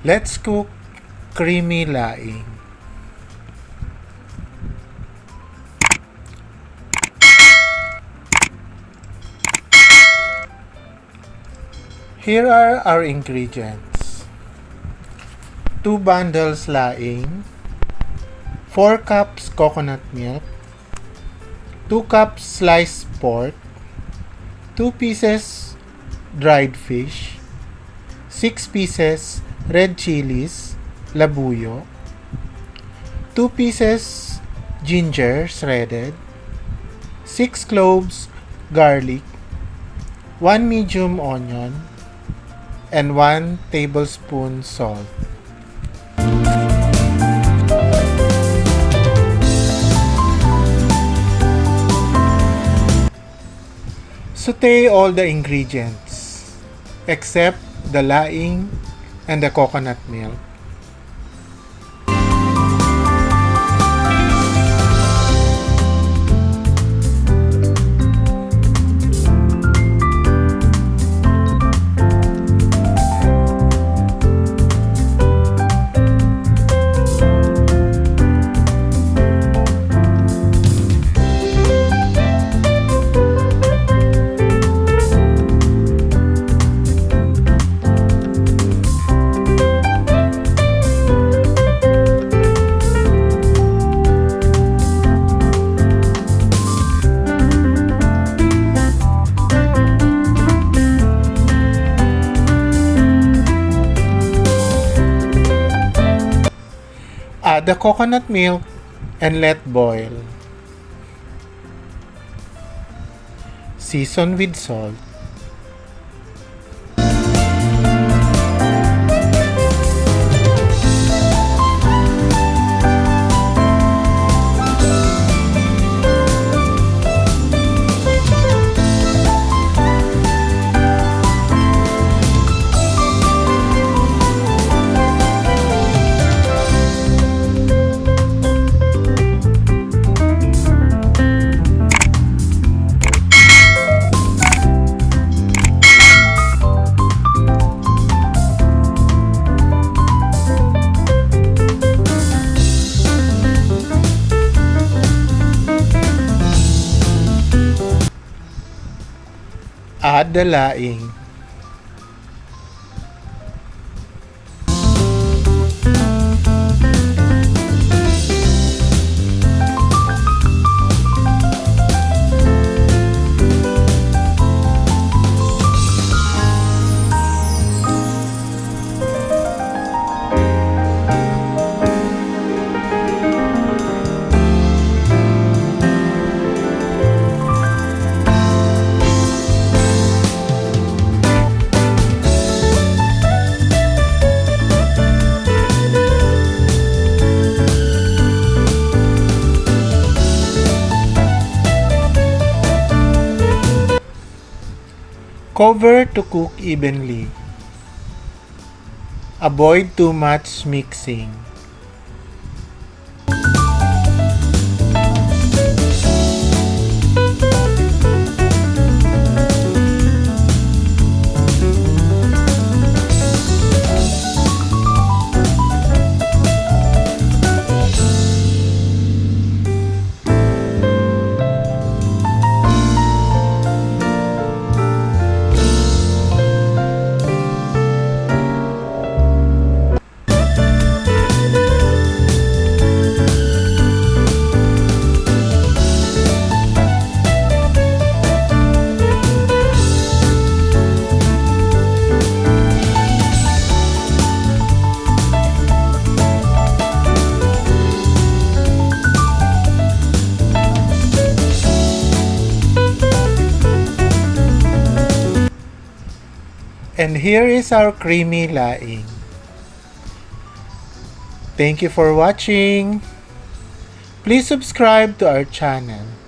Let's cook creamy laing. Here are our ingredients. 2 bundles laing, 4 cups coconut milk, 2 cups sliced pork, 2 pieces dried fish, 6 pieces red chilies, labuyo, 2 pieces ginger shredded, 6 cloves garlic, 1 medium onion, and 1 tablespoon salt. Saute all the ingredients except the laing and the coconut milk. Add the coconut milk and let boil. Season with salt. Add the laing. Cover to cook evenly. Avoid too much mixing. And here is our creamy laing. Thank you for watching. Please subscribe to our channel.